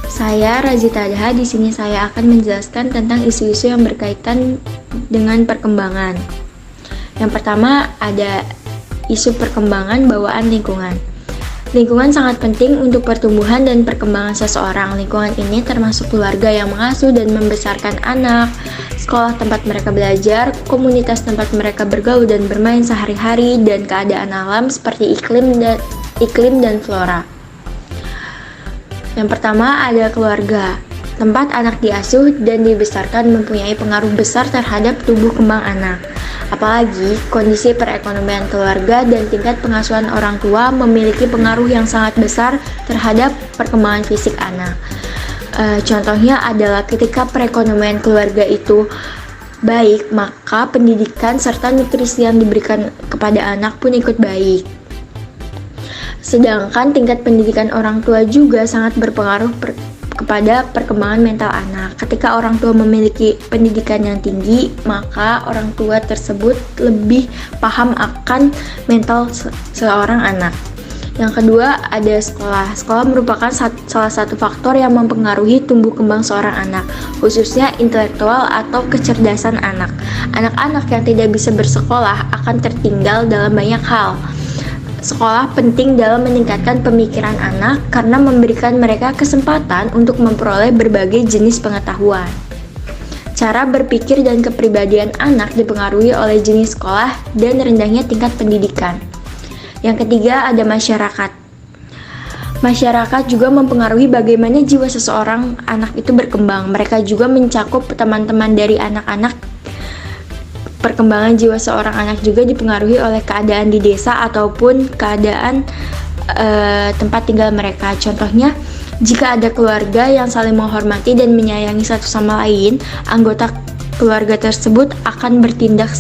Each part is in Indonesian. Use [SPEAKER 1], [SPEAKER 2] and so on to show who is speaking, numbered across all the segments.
[SPEAKER 1] Saya Razita Daha. Di sini saya akan menjelaskan tentang isu-isu yang berkaitan dengan perkembangan. Yang pertama ada isu perkembangan bawaan lingkungan. Lingkungan sangat penting untuk pertumbuhan dan perkembangan seseorang. Lingkungan ini termasuk keluarga yang mengasuh dan membesarkan anak, sekolah tempat mereka belajar, komunitas tempat mereka bergaul dan bermain sehari-hari, dan keadaan alam seperti iklim dan flora. Yang pertama ada keluarga. Tempat anak diasuh dan dibesarkan mempunyai pengaruh besar terhadap tumbuh kembang anak. Apalagi kondisi perekonomian keluarga dan tingkat pengasuhan orang tua memiliki pengaruh yang sangat besar terhadap perkembangan fisik anak. Contohnya adalah ketika perekonomian keluarga itu baik, maka pendidikan serta nutrisi yang diberikan kepada anak pun ikut baik. Sedangkan tingkat pendidikan orang tua juga sangat berpengaruh kepada perkembangan mental anak. Ketika orang tua memiliki pendidikan yang tinggi, maka orang tua tersebut lebih paham akan mental seorang anak. Yang kedua ada sekolah. Sekolah merupakan salah satu faktor yang mempengaruhi tumbuh kembang seorang anak, khususnya intelektual atau kecerdasan anak. Anak-anak yang tidak bisa bersekolah akan tertinggal dalam banyak hal. Sekolah penting dalam meningkatkan pemikiran anak karena memberikan mereka kesempatan untuk memperoleh berbagai jenis pengetahuan. Cara berpikir dan kepribadian anak dipengaruhi oleh jenis sekolah dan rendahnya tingkat pendidikan. Yang ketiga ada masyarakat. Masyarakat juga mempengaruhi bagaimana jiwa seseorang anak itu berkembang. Mereka juga mencakup teman-teman dari anak-anak. Perkembangan jiwa seorang anak juga dipengaruhi oleh keadaan di desa ataupun keadaan tempat tinggal mereka. Contohnya, jika ada keluarga yang saling menghormati dan menyayangi satu sama lain, anggota keluarga tersebut akan bertindak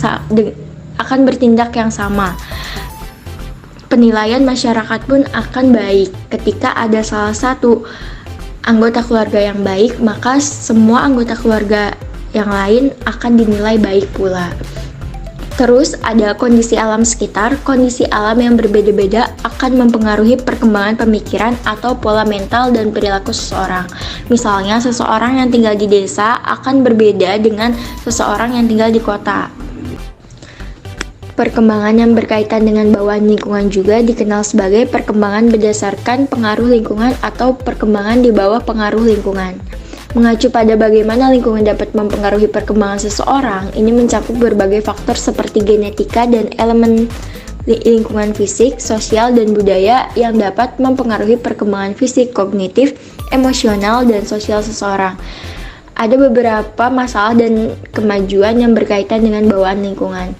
[SPEAKER 1] yang sama. Penilaian masyarakat pun akan baik. Ketika ada salah satu anggota keluarga yang baik, maka semua anggota keluarga yang lain akan dinilai baik pula. Terus ada kondisi alam sekitar. Kondisi alam yang berbeda-beda akan mempengaruhi perkembangan pemikiran atau pola mental dan perilaku seseorang. Misalnya, seseorang yang tinggal di desa akan berbeda dengan seseorang yang tinggal di kota. Perkembangan yang berkaitan dengan bawaan lingkungan juga dikenal sebagai perkembangan berdasarkan pengaruh lingkungan atau perkembangan di bawah pengaruh lingkungan. Mengacu pada bagaimana lingkungan dapat mempengaruhi perkembangan seseorang, ini mencakup berbagai faktor seperti genetika dan elemen lingkungan fisik, sosial, dan budaya yang dapat mempengaruhi perkembangan fisik, kognitif, emosional, dan sosial seseorang. Ada beberapa masalah dan kemajuan yang berkaitan dengan bawaan lingkungan.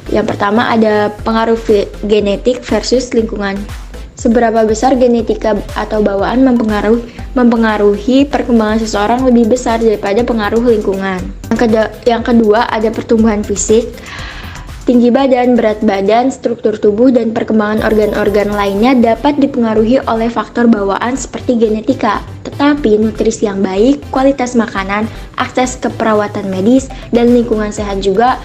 [SPEAKER 1] Yang pertama ada pengaruh genetik versus lingkungan. Seberapa besar genetika atau bawaan mempengaruhi perkembangan seseorang lebih besar daripada pengaruh lingkungan. Yang kedua ada pertumbuhan fisik. Tinggi badan, berat badan, struktur tubuh, dan perkembangan organ-organ lainnya dapat dipengaruhi oleh faktor bawaan seperti genetika. Tetapi nutrisi yang baik, kualitas makanan, akses ke perawatan medis, dan lingkungan sehat juga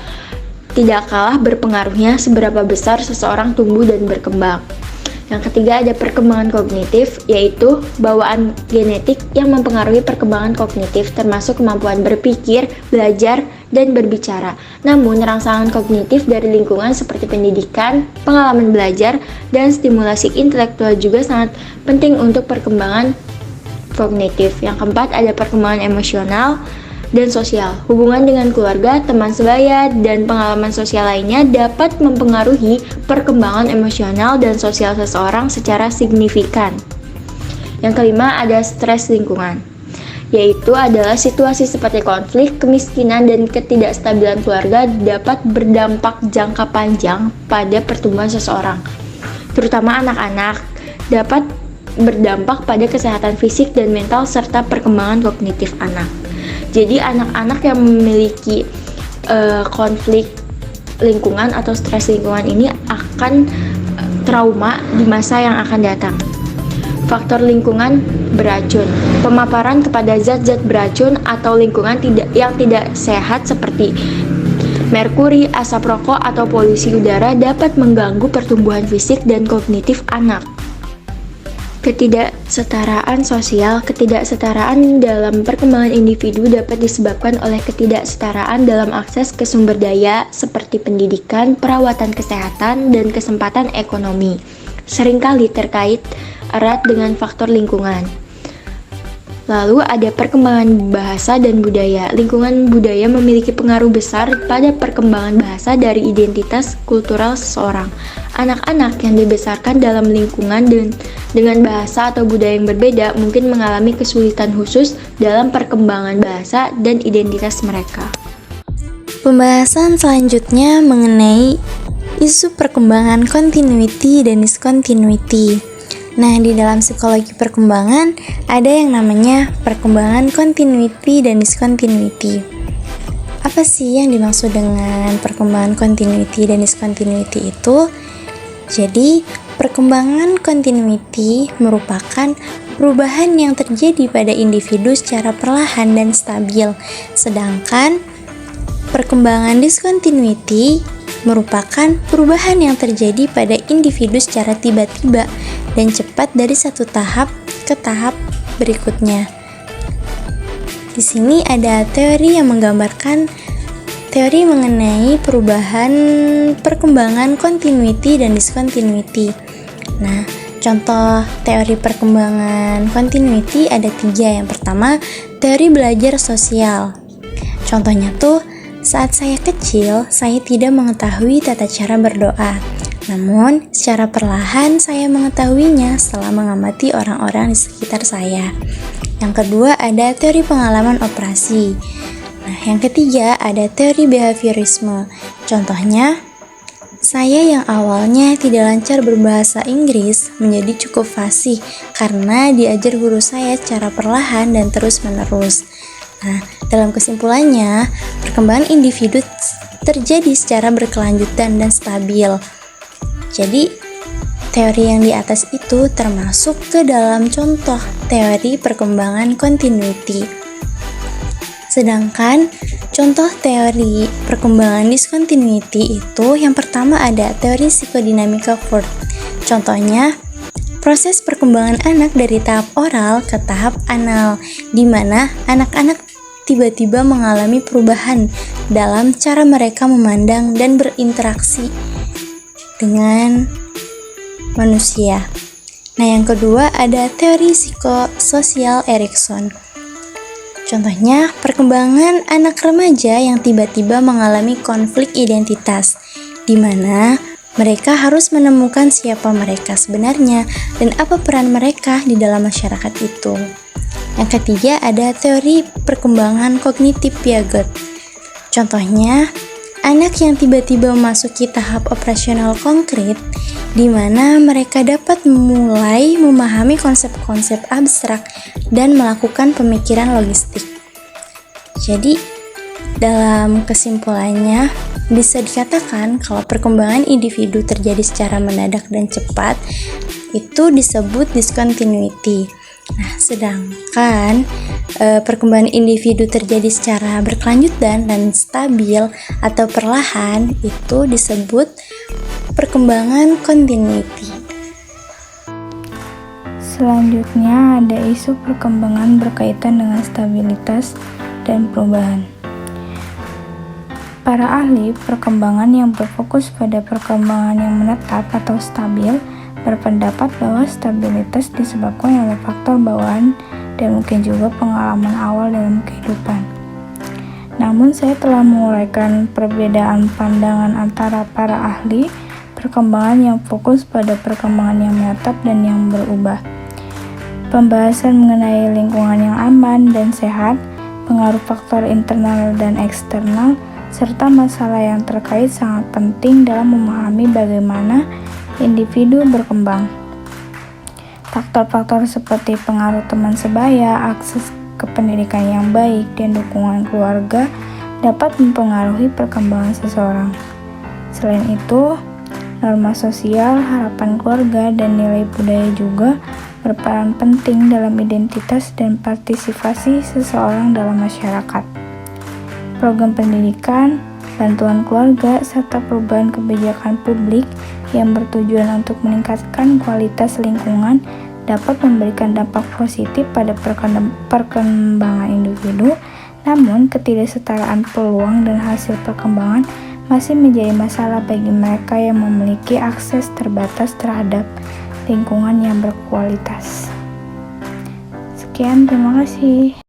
[SPEAKER 1] tidak kalah berpengaruhnya seberapa besar seseorang tumbuh dan berkembang. Yang ketiga ada perkembangan kognitif, yaitu bawaan genetik yang mempengaruhi perkembangan kognitif termasuk kemampuan berpikir, belajar, dan berbicara. Namun rangsangan kognitif dari lingkungan seperti pendidikan, pengalaman belajar, dan stimulasi intelektual juga sangat penting untuk perkembangan kognitif. Yang keempat ada perkembangan emosional dan sosial. Hubungan dengan keluarga, teman sebaya, dan pengalaman sosial lainnya dapat mempengaruhi perkembangan emosional dan sosial seseorang secara signifikan. Yang kelima ada stres lingkungan, yaitu adalah situasi seperti konflik, kemiskinan, dan ketidakstabilan keluarga dapat berdampak jangka panjang pada pertumbuhan seseorang, terutama anak-anak, dapat berdampak pada kesehatan fisik dan mental serta perkembangan kognitif anak. Jadi anak-anak yang memiliki konflik lingkungan atau stres lingkungan ini akan trauma di masa yang akan datang. Faktor lingkungan beracun. Pemaparan kepada zat-zat beracun atau lingkungan yang tidak sehat seperti merkuri, asap rokok, atau polusi udara dapat mengganggu pertumbuhan fisik dan kognitif anak. Ketidaksetaraan sosial. Ketidaksetaraan dalam perkembangan individu dapat disebabkan oleh ketidaksetaraan dalam akses ke sumber daya seperti pendidikan, perawatan kesehatan, dan kesempatan ekonomi. Seringkali terkait erat dengan faktor lingkungan. Lalu ada perkembangan bahasa dan budaya. Lingkungan budaya memiliki pengaruh besar pada perkembangan bahasa dari identitas kultural seseorang. Anak-anak yang dibesarkan dalam lingkungan dengan bahasa atau budaya yang berbeda mungkin mengalami kesulitan khusus dalam perkembangan bahasa dan identitas mereka.
[SPEAKER 2] Pembahasan selanjutnya mengenai isu perkembangan continuity dan discontinuity. Nah, di dalam psikologi perkembangan ada yang namanya perkembangan continuity dan discontinuity. Apa sih yang dimaksud dengan perkembangan continuity dan discontinuity itu? Jadi, perkembangan continuity merupakan perubahan yang terjadi pada individu secara perlahan dan stabil, sedangkan perkembangan discontinuity merupakan perubahan yang terjadi pada individu secara tiba-tiba dan cepat dari satu tahap ke tahap berikutnya. Di sini ada teori yang menggambarkan teori mengenai perubahan perkembangan continuity dan discontinuity. Nah, contoh teori perkembangan continuity ada 3. Yang pertama, teori belajar sosial. Contohnya tuh, saat saya kecil, saya tidak mengetahui tata cara berdoa. Namun, secara perlahan saya mengetahuinya setelah mengamati orang-orang di sekitar saya. Yang kedua, ada teori pengalaman operasi. Nah, yang ketiga, ada teori behaviorisme. Contohnya, saya yang awalnya tidak lancar berbahasa Inggris menjadi cukup fasih karena diajar guru saya secara perlahan dan terus-menerus. Nah, dalam kesimpulannya, perkembangan individu terjadi secara berkelanjutan dan stabil. Jadi, teori yang di atas itu termasuk ke dalam contoh teori perkembangan continuity. Sedangkan, contoh teori perkembangan discontinuity itu yang pertama ada teori psikodinamika Ford. Contohnya, proses perkembangan anak dari tahap oral ke tahap anal, di mana anak-anak tiba-tiba mengalami perubahan dalam cara mereka memandang dan berinteraksi dengan manusia. Nah, yang kedua ada teori psikososial Erikson. Contohnya, perkembangan anak remaja yang tiba-tiba mengalami konflik identitas, di mana mereka harus menemukan siapa mereka sebenarnya dan apa peran mereka di dalam masyarakat itu. Yang ketiga ada teori perkembangan kognitif Piaget. Contohnya, anak yang tiba-tiba memasuki tahap operasional konkret di mana mereka dapat mulai memahami konsep-konsep abstrak dan melakukan pemikiran logistik. Jadi, dalam kesimpulannya, bisa dikatakan kalau perkembangan individu terjadi secara mendadak dan cepat, itu disebut discontinuity. Nah, sedangkan perkembangan individu terjadi secara berkelanjutan dan stabil atau perlahan, itu disebut perkembangan continuity.
[SPEAKER 3] Selanjutnya ada isu perkembangan berkaitan dengan stabilitas dan perubahan. Para ahli perkembangan yang berfokus pada perkembangan yang menetap atau stabil berpendapat bahwa stabilitas disebabkan oleh faktor bawaan dan mungkin juga pengalaman awal dalam kehidupan. Namun saya telah menguraikan perbedaan pandangan antara para ahli perkembangan yang fokus pada perkembangan yang menetap dan yang berubah. Pembahasan mengenai lingkungan yang aman dan sehat, pengaruh faktor internal dan eksternal, serta masalah yang terkait sangat penting dalam memahami bagaimana individu berkembang. Faktor-faktor seperti pengaruh teman sebaya, akses ke pendidikan yang baik, dan dukungan keluarga dapat mempengaruhi perkembangan seseorang. Selain itu, norma sosial, harapan keluarga, dan nilai budaya juga berperan penting dalam identitas dan partisipasi seseorang dalam masyarakat. Program pendidikan, bantuan keluarga, serta perubahan kebijakan publik yang bertujuan untuk meningkatkan kualitas lingkungan dapat memberikan dampak positif pada perkembangan individu, namun ketidaksetaraan peluang dan hasil perkembangan masih menjadi masalah bagi mereka yang memiliki akses terbatas terhadap lingkungan yang berkualitas. Sekian, terima kasih.